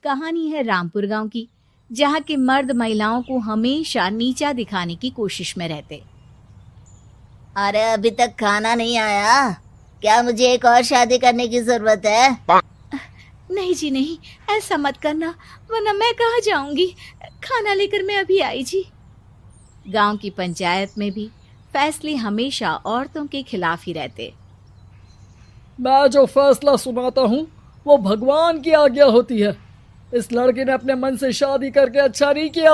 कहानी है रामपुर गांव की, जहां के मर्द महिलाओं को हमेशा नीचा दिखाने की कोशिश में रहते। अरे अभी तक खाना नहीं आया, क्या मुझे एक और शादी करने की जरूरत है? नहीं जी नहीं, ऐसा मत करना, वरना मैं कहाँ जाऊंगी। खाना लेकर मैं अभी आई जी। गांव की पंचायत में भी फैसले हमेशा औरतों के खिलाफ ही रहते। मैं जो फैसला सुनाता हूँ वो भगवान की आज्ञा होती है। इस लड़के ने अपने मन से शादी करके अच्छा नहीं किया।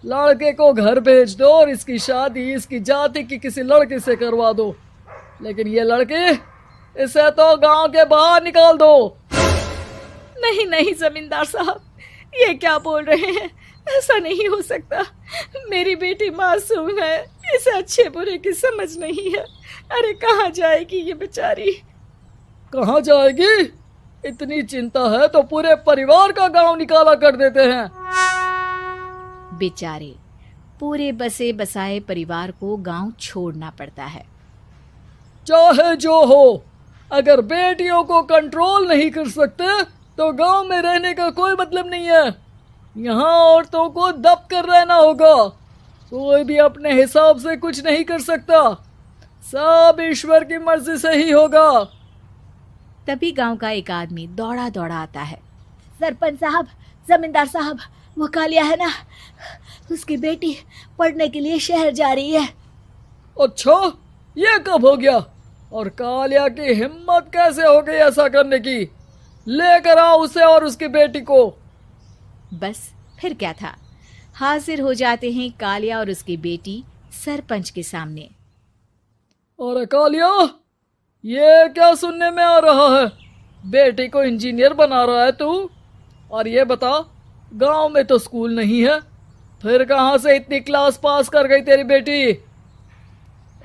लड़के को घर भेज दो और इसकी शादी इसकी जाति की किसी लड़के से करवा दो, लेकिन ये लड़की, इसे तो गांव के बाहर निकाल दो। नहीं नहीं जमींदार साहब, ये क्या बोल रहे हैं? ऐसा नहीं हो सकता। मेरी बेटी मासूम है, इसे अच्छे बुरे की समझ नहीं है। अरे कहाँ जाएगी ये बेचारी? कहाँ जाएगी? इतनी चिंता है तो पूरे परिवार का गांव निकाला कर देते हैं। बेचारे पूरे बसे बसाए परिवार को गांव छोड़ना पड़ता है। चाहे जो हो, अगर बेटियों को कंट्रोल नहीं कर सकते तो गांव में रहने का कोई मतलब नहीं है। यहाँ औरतों को दब कर रहना होगा। कोई भी अपने हिसाब से कुछ नहीं कर सकता, सब ईश्वर की मर्जी से ही होगा। तभी गांव का एक आदमी दौड़ा दौड़ा आता है। सरपंच साहब, जमींदार साहब, वो कालिया है ना, उसकी बेटी पढ़ने के लिए शहर जा रही है। अच्छा, ये कब हो गया? और कालिया की हिम्मत कैसे हो गई ऐसा करने की? लेकर आओ उसे और उसकी बेटी को। बस फिर क्या था, हाजिर हो जाते हैं कालिया और उसकी बेटी सरपंच के सामने। और कालिया, ये क्या सुनने में आ रहा है? बेटी को इंजीनियर बना रहा है तू? और ये बता, गांव में तो स्कूल नहीं है, फिर कहां से इतनी क्लास पास कर गई तेरी बेटी?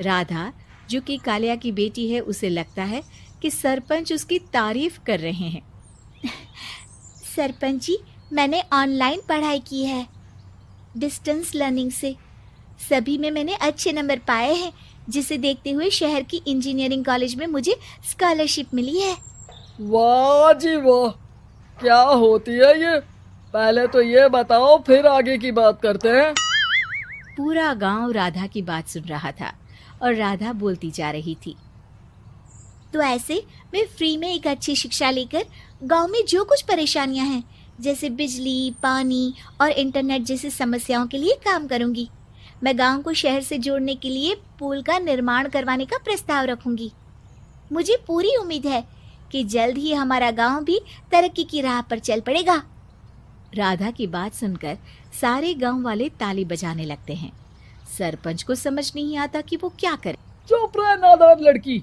राधा, जो कि कालिया की बेटी है, उसे लगता है कि सरपंच उसकी तारीफ कर रहे हैं। सरपंच जी, मैंने ऑनलाइन पढ़ाई की है, डिस्टेंस लर्निंग से। सभी में मैंने अच्छे नंबर पाए हैं, जिसे देखते हुए शहर की इंजीनियरिंग कॉलेज में मुझे स्कॉलरशिप मिली है। वाह जी वाह, क्या होती है ये? पहले तो ये बताओ, फिर आगे की बात करते हैं। पूरा गांव राधा की बात सुन रहा था और राधा बोलती जा रही थी। तो ऐसे मैं फ्री में एक अच्छी शिक्षा लेकर गांव में जो कुछ परेशानियां हैं, जैसे बिजली, पानी और इंटरनेट जैसी समस्याओं के लिए काम करूंगी। मैं गांव को शहर से जोड़ने के लिए पुल का निर्माण करवाने का प्रस्ताव रखूंगी। मुझे पूरी उम्मीद है कि जल्द ही हमारा गांव भी तरक्की की राह पर चल पड़ेगा। राधा की बात सुनकर सारे गांव वाले ताली बजाने लगते हैं। सरपंच को समझ नहीं आता कि वो क्या करे। चुप रह नादान लड़की,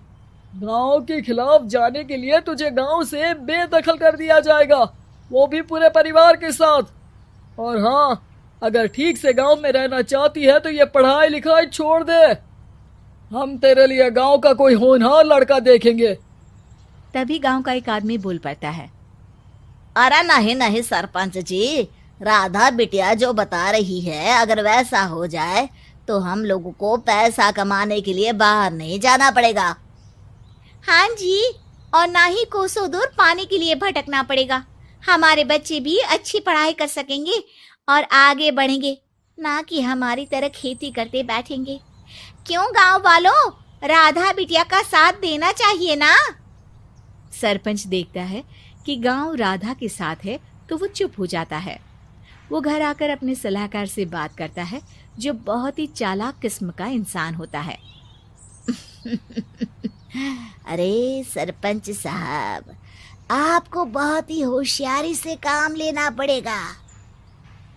गांव के खिलाफ जाने के लिए तुझे गांव से बेदखल कर दिया जाएगा, वो भी पूरे परिवार के साथ। और हाँ, अगर ठीक से गांव में रहना चाहती है तो ये पढ़ाई लिखाई छोड़ दे। हम तेरे लिए गांव का कोई होनहार लड़का देखेंगे। तभी गांव का एक आदमी बोल पड़ता है। अरे नहीं नहीं सरपंच जी, राधा बिटिया जो बता रही है, अगर वैसा हो जाए तो हम लोगों को पैसा कमाने के लिए बाहर नहीं जाना पड़ेगा। हाँ जी, और ना ही कोसों दूर पानी के लिए भटकना पड़ेगा। हमारे बच्चे भी अच्छी पढ़ाई कर सकेंगे और आगे बढ़ेंगे, ना कि हमारी तरह खेती करते बैठेंगे। क्यों गांव वालों, राधा बिटिया का साथ देना चाहिए ना। सरपंच देखता है कि गांव राधा के साथ है तो वो चुप हो जाता है। वो घर आकर अपने सलाहकार से बात करता है, जो बहुत ही चालाक किस्म का इंसान होता है। अरे सरपंच साहब, आपको बहुत ही होशियारी से काम लेना पड़ेगा।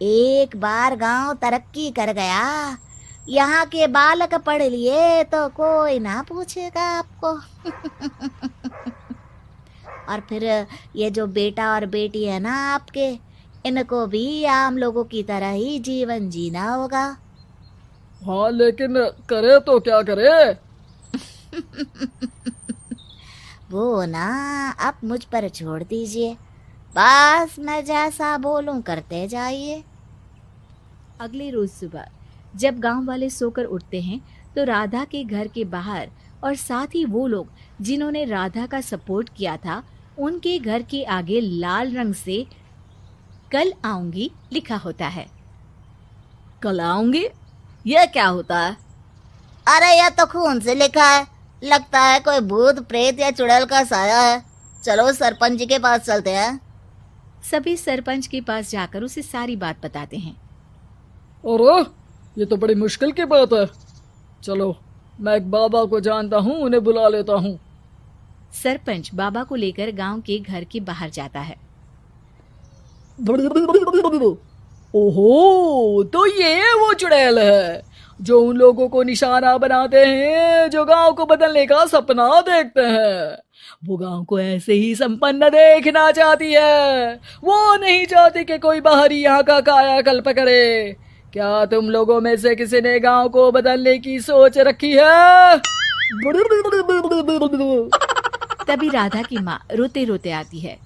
एक बार गांव तरक्की कर गया, यहाँ के बालक पढ़ लिए तो कोई ना पूछेगा आपको। और फिर ये जो बेटा और बेटी है ना आपके, इनको भी आम लोगों की तरह ही जीवन जीना होगा। हाँ, लेकिन करे तो क्या करे? वो ना आप मुझ पर छोड़ दीजिए, बस मैं जैसा बोलूं करते जाइए। अगले रोज सुबह जब गांव वाले सोकर उठते हैं तो राधा के घर के बाहर और साथ ही वो लोग जिन्होंने राधा का सपोर्ट किया था, उनके घर के आगे लाल रंग से कल आऊंगी लिखा होता है। कल आऊंगी, यह क्या होता है? अरे यह तो खून से लिखा है, लगता है कोई भूत प्रेत या चुड़ैल का साया है। चलो सरपंच जी के पास चलते हैं। सभी सरपंच के पास जाकर उसे सारी बात बताते हैं। अरे ये तो बड़ी मुश्किल की बात है। चलो मैं एक बाबा को जानता हूँ, उन्हें बुला लेता हूँ। सरपंच बाबा को लेकर गांव के घर के बाहर जाता है। ओहो, तो ये वो चुड़ैल है जो उन लोगों को निशाना बनाते हैं जो गांव को बदलने का सपना देखते हैं। वो गांव को ऐसे ही संपन्न देखना चाहती है, वो नहीं चाहती कि कोई बाहरी यहाँ का कायाकल्प करे। क्या तुम लोगों में से किसी ने गांव को बदलने की सोच रखी है? तभी राधा की माँ रोते रोते आती है।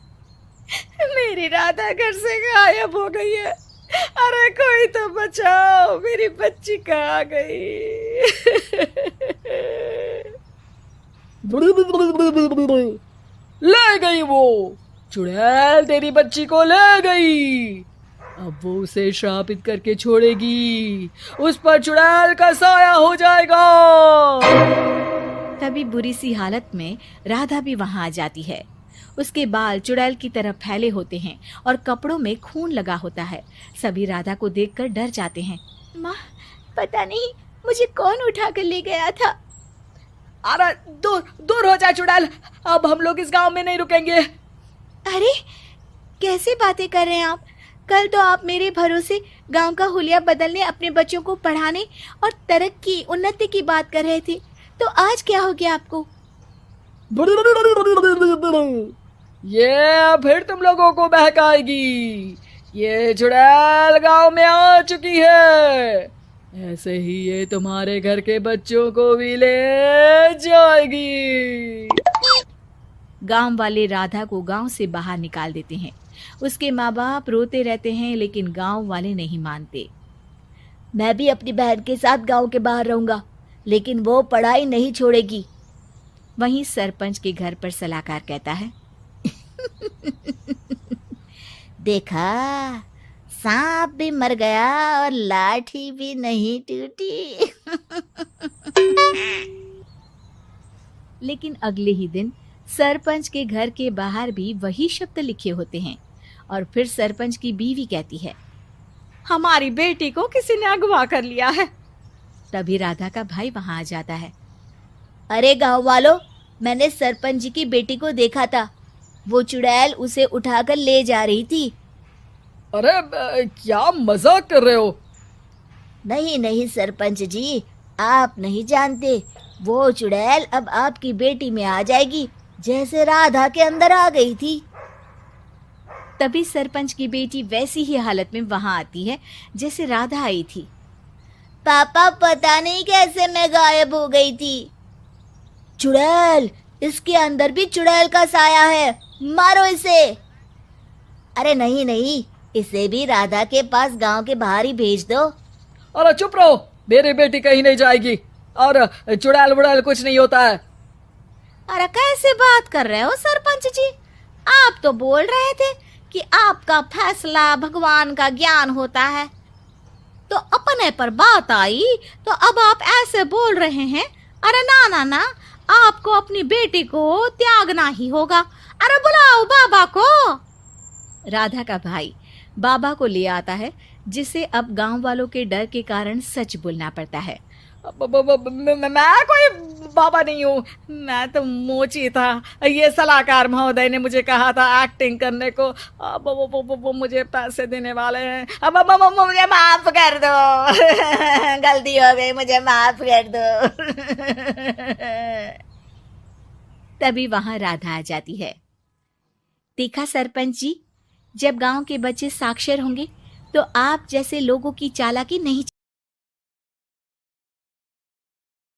मेरी राधा घर से गायब हो गई है। अरे कोई तो बचाओ, मेरी बच्ची कहाँ गई? ले गई वो चुड़ैल, तेरी बच्ची को ले गई। अब वो उसे श्रापित करके छोड़ेगी, उस पर चुड़ैल का साया हो जाएगा। तभी बुरी सी हालत में राधा भी वहां आ जाती है। उसके बाल चुड़ैल की तरह फैले होते हैं और कपड़ों में खून लगा होता है। सभी राधा को देखकर डर जाते हैं। माँ, पता नहीं मुझे कौन उठा कर ले गया था। अरे दूर दूर हो जा चुड़ैल, अब हम लोग इस गांव में नहीं रुकेंगे। अरे कैसे बातें कर रहे हैं आप? कल तो आप मेरे भरोसे गांव का हुलिया बदलने, अपने बच्चों को पढ़ाने और तरक्की उन्नति की बात कर रहे थे, तो आज क्या हो गया आपको? ये फिर तुम लोगों को बहकाएगी। ये चुड़ैल गांव में आ चुकी है, ऐसे ही ये तुम्हारे घर के बच्चों को भी ले जाएगी। गांव वाले राधा को गांव से बाहर निकाल देते हैं। उसके माँ बाप रोते रहते हैं, लेकिन गांव वाले नहीं मानते। मैं भी अपनी बहन के साथ गांव के बाहर रहूंगा, लेकिन वो पढ़ाई नहीं छोड़ेगी। वहीं सरपंच के घर पर सलाहकार कहता है। देखा, सांप भी मर गया और लाठी भी नहीं टूटी। लेकिन अगले ही दिन सरपंच के घर के बाहर भी वही शब्द लिखे होते हैं। और फिर सरपंच की बीवी कहती है, हमारी बेटी को किसी ने अगवा कर लिया है। तभी राधा का भाई वहां आ जाता है। अरे गांव वालों, मैंने सरपंच जी की बेटी को देखा था। वो चुड़ैल उसे उठाकर ले जा रही थी। अरे क्या मजाक कर रहे हो? नहीं नहीं सरपंच जी, आप नहीं जानते। वो चुड़ैल अब आपकी बेटी में आ जाएगी, जैसे राधा के अंदर आ गई थी। तभी सरपंच की बेटी वैसी ही हालत में वहां आती है जैसे राधा आई थी। पापा, पता नहीं कैसे मैं गायब हो गई थी। चुड़ैल, इसके अंदर भी चुड़ैल का साया है, मारो इसे। अरे नहीं नहीं, इसे भी राधा के पास गांव के बाहर ही भेज दो। अरे चुप रहो, मेरी बेटी कहीं नहीं जाएगी और चुड़ैल वुड़ैल कुछ नहीं होता है। अरे कैसे बात कर रहे हो सरपंच जी? आप तो बोल रहे थे कि आपका फैसला भगवान का ज्ञान होता है, तो अपने पर बात आई तो अब आप ऐसे बोल रहे हैं। अरे ना ना ना, आपको अपनी बेटी को त्यागना ही होगा। अरे बुलाओ बाबा को। राधा का भाई बाबा को ले आता है, जिसे अब गांव वालों के डर के कारण सच बोलना पड़ता है। मैं कोई बाबा नहीं हूँ, मैं तो मोची था। ये सलाहकार महोदय ने मुझे कहा था एक्टिंग करने को। अब वो मुझे पैसे देने वाले हैं। अब मुझे माफ कर दो। गलती हो गई, मुझे माफ कर दो। तभी वहां राधा आ जाती है। देखा सरपंच जी, जब गांव के बच्चे साक्षर होंगे तो आप जैसे लोगों की चालाकी नहीं